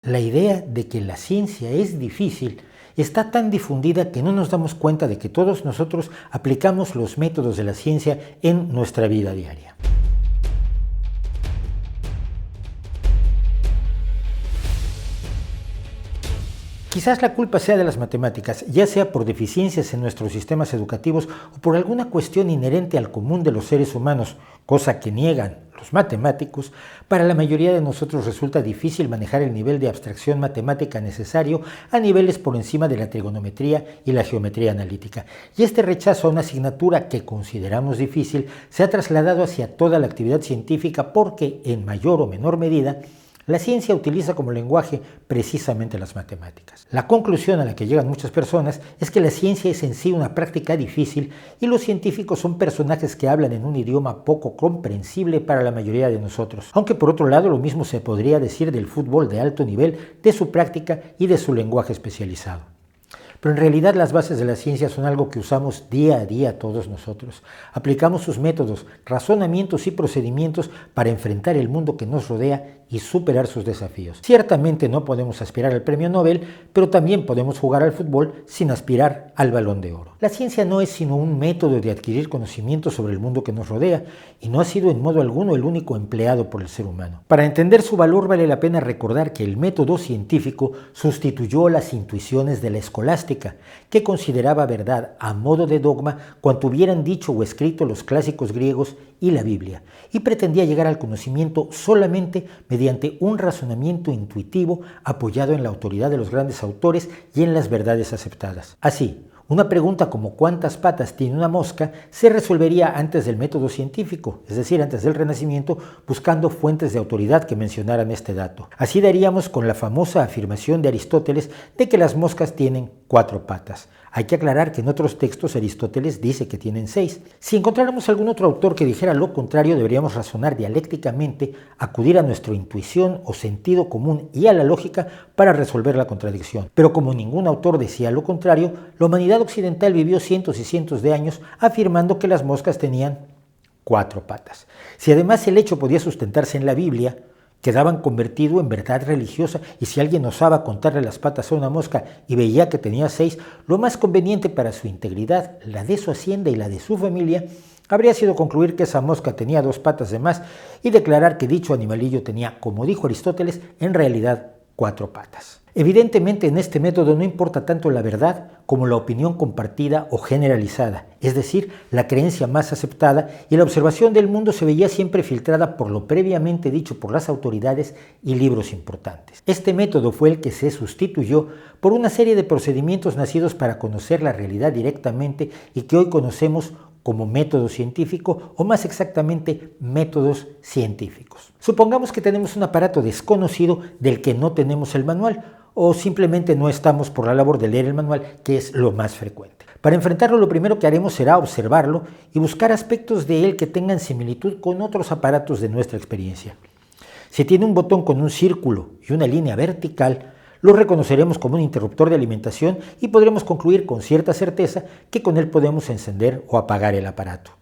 La idea de que la ciencia es difícil está tan difundida que no nos damos cuenta de que todos nosotros aplicamos los métodos de la ciencia en nuestra vida diaria. Quizás la culpa sea de las matemáticas, ya sea por deficiencias en nuestros sistemas educativos o por alguna cuestión inherente al común de los seres humanos, cosa que niegan los matemáticos. Para la mayoría de nosotros resulta difícil manejar el nivel de abstracción matemática necesario a niveles por encima de la trigonometría y la geometría analítica. Y este rechazo a una asignatura que consideramos difícil se ha trasladado hacia toda la actividad científica porque, en mayor o menor medida, la ciencia utiliza como lenguaje precisamente las matemáticas. La conclusión a la que llegan muchas personas es que la ciencia es en sí una práctica difícil y los científicos son personajes que hablan en un idioma poco comprensible para la mayoría de nosotros. Aunque por otro lado lo mismo se podría decir del fútbol de alto nivel, de su práctica y de su lenguaje especializado. Pero en realidad las bases de la ciencia son algo que usamos día a día todos nosotros. Aplicamos sus métodos, razonamientos y procedimientos para enfrentar el mundo que nos rodea y superar sus desafíos. Ciertamente no podemos aspirar al premio Nobel, pero también podemos jugar al fútbol sin aspirar al Balón de Oro. La ciencia no es sino un método de adquirir conocimiento sobre el mundo que nos rodea y no ha sido en modo alguno el único empleado por el ser humano. Para entender su valor vale la pena recordar que el método científico sustituyó las intuiciones de la escolástica, que consideraba verdad a modo de dogma cuanto hubieran dicho o escrito los clásicos griegos y la Biblia, y pretendía llegar al conocimiento solamente mediante un razonamiento intuitivo apoyado en la autoridad de los grandes autores y en las verdades aceptadas. Así, una pregunta como ¿cuántas patas tiene una mosca? Se resolvería antes del método científico, es decir, antes del Renacimiento, buscando fuentes de autoridad que mencionaran este dato. Así daríamos con la famosa afirmación de Aristóteles de que las moscas tienen 4 patas. Hay que aclarar que en otros textos Aristóteles dice que tienen 6. Si encontráramos algún otro autor que dijera lo contrario, deberíamos razonar dialécticamente, acudir a nuestra intuición o sentido común y a la lógica para resolver la contradicción. Pero como ningún autor decía lo contrario, la humanidad occidental vivió cientos y cientos de años afirmando que las moscas tenían 4 patas. Si además el hecho podía sustentarse en la Biblia, quedaban convertido en verdad religiosa, y si alguien osaba contarle las patas a una mosca y veía que tenía 6, lo más conveniente para su integridad, la de su hacienda y la de su familia, habría sido concluir que esa mosca tenía 2 patas de más y declarar que dicho animalillo tenía, como dijo Aristóteles, en realidad 4 patas. Evidentemente en este método no importa tanto la verdad como la opinión compartida o generalizada, es decir, la creencia más aceptada, y la observación del mundo se veía siempre filtrada por lo previamente dicho por las autoridades y libros importantes. Este método fue el que se sustituyó por una serie de procedimientos nacidos para conocer la realidad directamente y que hoy conocemos como método científico, o más exactamente métodos científicos. Supongamos que tenemos un aparato desconocido del que no tenemos el manual, o simplemente no estamos por la labor de leer el manual, que es lo más frecuente. Para enfrentarlo, lo primero que haremos será observarlo y buscar aspectos de él que tengan similitud con otros aparatos de nuestra experiencia. Si tiene un botón con un círculo y una línea vertical, lo reconoceremos como un interruptor de alimentación y podremos concluir con cierta certeza que con él podemos encender o apagar el aparato.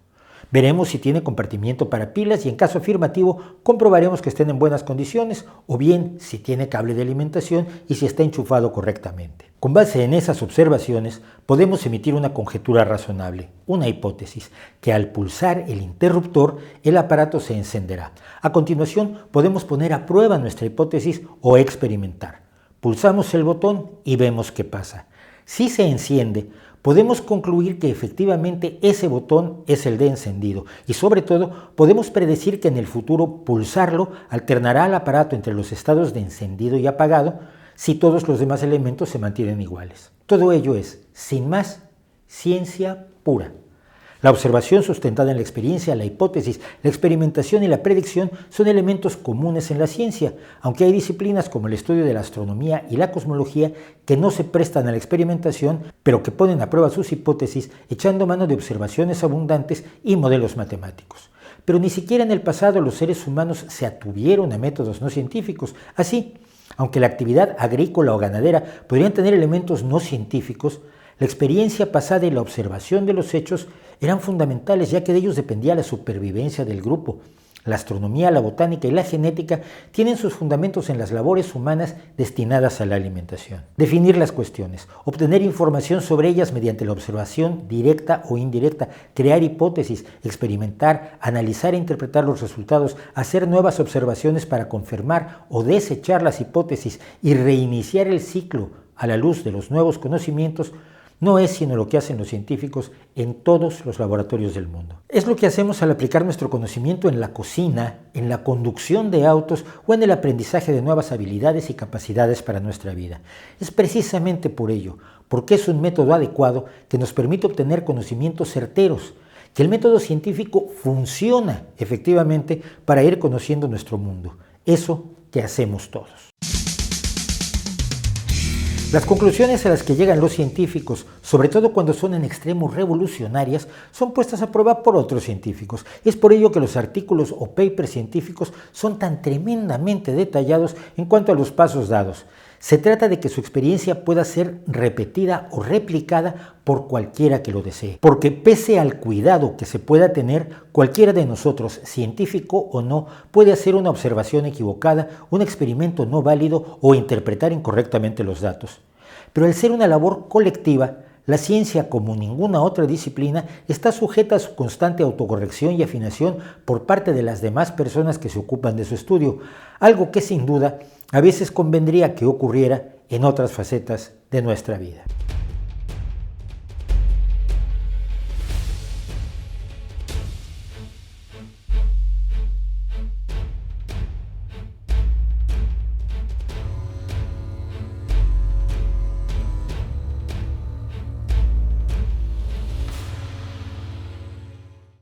Veremos si tiene compartimiento para pilas y en caso afirmativo comprobaremos que estén en buenas condiciones, o bien si tiene cable de alimentación y si está enchufado correctamente. Con base en esas observaciones podemos emitir una conjetura razonable, una hipótesis, que al pulsar el interruptor el aparato se encenderá. A continuación podemos poner a prueba nuestra hipótesis o experimentar. Pulsamos el botón y vemos qué pasa. Si se enciende, podemos concluir que efectivamente ese botón es el de encendido y sobre todo podemos predecir que en el futuro pulsarlo alternará al aparato entre los estados de encendido y apagado si todos los demás elementos se mantienen iguales. Todo ello es, sin más, ciencia pura. La observación sustentada en la experiencia, la hipótesis, la experimentación y la predicción son elementos comunes en la ciencia, aunque hay disciplinas como el estudio de la astronomía y la cosmología que no se prestan a la experimentación, pero que ponen a prueba sus hipótesis echando mano de observaciones abundantes y modelos matemáticos. Pero ni siquiera en el pasado los seres humanos se atuvieron a métodos no científicos. Así, aunque la actividad agrícola o ganadera podrían tener elementos no científicos, la experiencia pasada y la observación de los hechos eran fundamentales, ya que de ellos dependía la supervivencia del grupo. La astronomía, la botánica y la genética tienen sus fundamentos en las labores humanas destinadas a la alimentación. Definir las cuestiones, obtener información sobre ellas mediante la observación directa o indirecta, crear hipótesis, experimentar, analizar e interpretar los resultados, hacer nuevas observaciones para confirmar o desechar las hipótesis y reiniciar el ciclo a la luz de los nuevos conocimientos, no es sino lo que hacen los científicos en todos los laboratorios del mundo. Es lo que hacemos al aplicar nuestro conocimiento en la cocina, en la conducción de autos o en el aprendizaje de nuevas habilidades y capacidades para nuestra vida. Es precisamente por ello, porque es un método adecuado que nos permite obtener conocimientos certeros, que el método científico funciona efectivamente para ir conociendo nuestro mundo. Eso que hacemos todos. Las conclusiones a las que llegan los científicos, sobre todo cuando son en extremo revolucionarias, son puestas a prueba por otros científicos. Es por ello que los artículos o papers científicos son tan tremendamente detallados en cuanto a los pasos dados. Se trata de que su experiencia pueda ser repetida o replicada por cualquiera que lo desee, porque pese al cuidado que se pueda tener, cualquiera de nosotros, científico o no, puede hacer una observación equivocada, un experimento no válido o interpretar incorrectamente los datos. Pero al ser una labor colectiva, la ciencia, como ninguna otra disciplina, está sujeta a su constante autocorrección y afinación por parte de las demás personas que se ocupan de su estudio, algo que sin duda a veces convendría que ocurriera en otras facetas de nuestra vida.